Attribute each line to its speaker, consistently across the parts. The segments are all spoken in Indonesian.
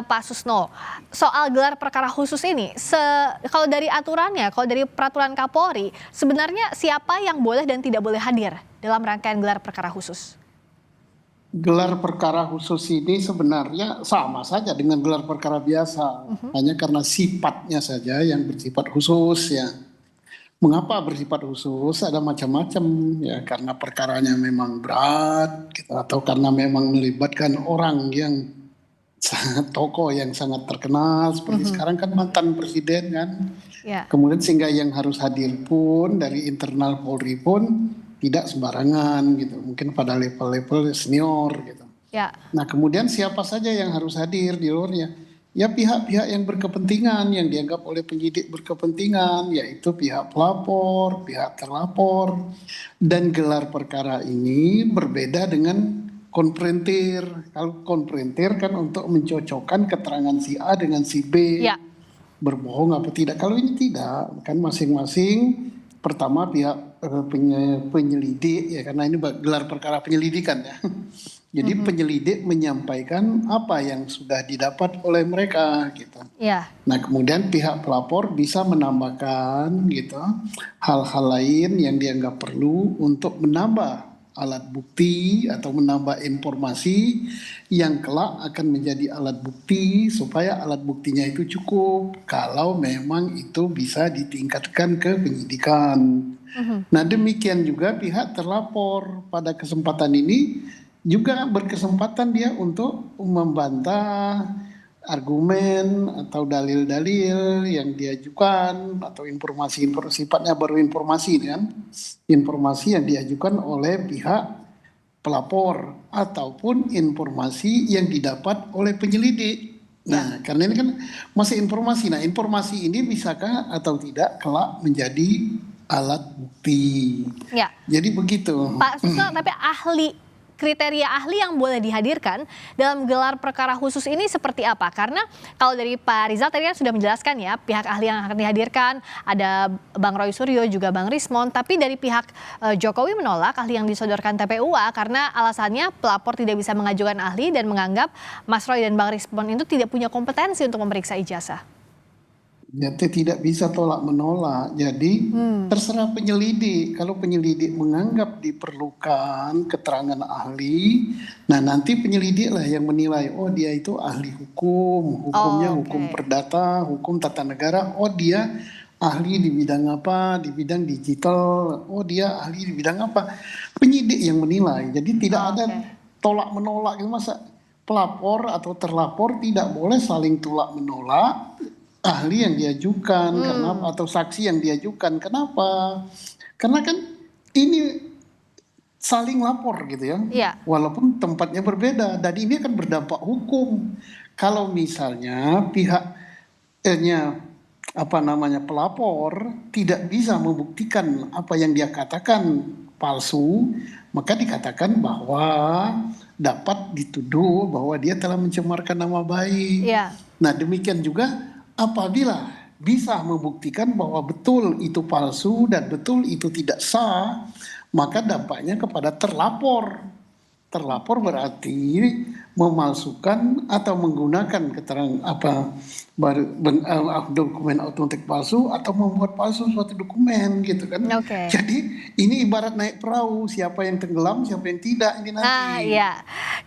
Speaker 1: Pak Susno, soal gelar perkara khusus ini, kalau dari aturannya, kalau dari peraturan Kapolri, sebenarnya siapa yang boleh dan tidak boleh hadir dalam rangkaian gelar perkara khusus?
Speaker 2: Gelar perkara khusus ini sebenarnya sama saja dengan gelar perkara biasa, hanya karena sifatnya saja yang bersifat khusus ya. Mengapa bersifat khusus? Ada macam-macam ya, karena perkaranya memang berat, gitu, atau karena memang melibatkan orang yang tokoh yang sangat terkenal seperti sekarang kan mantan presiden kan.
Speaker 1: Ya.
Speaker 2: Kemudian sehingga yang harus hadir pun dari internal Polri pun tidak sembarangan gitu, mungkin pada level-level senior gitu.
Speaker 1: Ya.
Speaker 2: Nah kemudian siapa saja yang harus hadir di luarnya? Ya pihak-pihak yang berkepentingan, yang dianggap oleh penyidik berkepentingan, yaitu pihak pelapor, pihak terlapor. Dan gelar perkara ini berbeda dengan konfrontir. Kalau konfrontir kan untuk mencocokkan keterangan si A dengan si B,
Speaker 1: Ya.
Speaker 2: berbohong apa tidak. Kalau ini tidak, kan masing-masing pertama pihak penyelidik ya, karena ini gelar perkara penyelidikan ya. Jadi penyelidik menyampaikan apa yang sudah didapat oleh mereka gitu.
Speaker 1: Ya.
Speaker 2: Nah kemudian pihak pelapor bisa menambahkan gitu hal-hal lain yang dianggap perlu untuk menambah alat bukti atau menambah informasi yang kelak akan menjadi alat bukti supaya alat buktinya itu cukup kalau memang itu bisa ditingkatkan ke penyidikan. Nah demikian juga pihak terlapor pada kesempatan ini juga berkesempatan dia untuk membantah argumen atau dalil-dalil yang diajukan atau informasi sifatnya baru informasi kan, informasi yang diajukan oleh pihak pelapor ataupun informasi yang didapat oleh penyelidik. Nah, karena ini kan masih informasi. Nah, informasi ini bisakah atau tidak kelak menjadi alat bukti.
Speaker 1: Ya.
Speaker 2: Jadi begitu.
Speaker 1: Pak Susno, tapi kriteria ahli yang boleh dihadirkan dalam gelar perkara khusus ini seperti apa? Karena kalau dari Pak Rizal tadi kan sudah menjelaskan ya, pihak ahli yang akan dihadirkan ada Bang Roy Suryo juga Bang Rismon, tapi dari pihak Jokowi menolak ahli yang disodorkan TPUA karena alasannya pelapor tidak bisa mengajukan ahli dan menganggap Mas Roy dan Bang Rismon itu tidak punya kompetensi untuk memeriksa ijazah.
Speaker 2: Jadi tidak bisa tolak menolak. Jadi terserah penyelidik. Kalau penyelidik menganggap diperlukan keterangan ahli, nah nanti penyelidiklah yang menilai. Oh dia itu ahli hukum, hukumnya hukum perdata, hukum tata negara. Oh dia ahli di bidang apa? Di bidang digital. Oh dia ahli di bidang apa? Penyidik yang menilai. Jadi tidak ada tolak menolak. Masa pelapor atau terlapor tidak boleh saling tolak menolak ahli yang diajukan kenapa atau saksi yang diajukan. Kenapa? Karena kan ini saling lapor gitu ya.
Speaker 1: Iya.
Speaker 2: Walaupun tempatnya berbeda dan ini akan berdampak hukum. Kalau misalnya pihaknya pelapor tidak bisa membuktikan apa yang dia katakan palsu, maka dikatakan bahwa dapat dituduh bahwa dia telah mencemarkan nama baik.
Speaker 1: Iya.
Speaker 2: Nah demikian juga apabila bisa membuktikan bahwa betul itu palsu dan betul itu tidak sah, maka dampaknya kepada terlapor. Terlapor berarti memalsukan atau menggunakan keterangan dokumen autentik palsu atau membuat palsu suatu dokumen gitu kan. Jadi ini ibarat naik perahu, siapa yang tenggelam, siapa yang tidak ini nanti.
Speaker 1: Iya.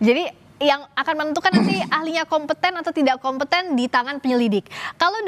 Speaker 1: Jadi yang akan menentukan nanti ahlinya kompeten atau tidak kompeten di tangan penyelidik. Kalau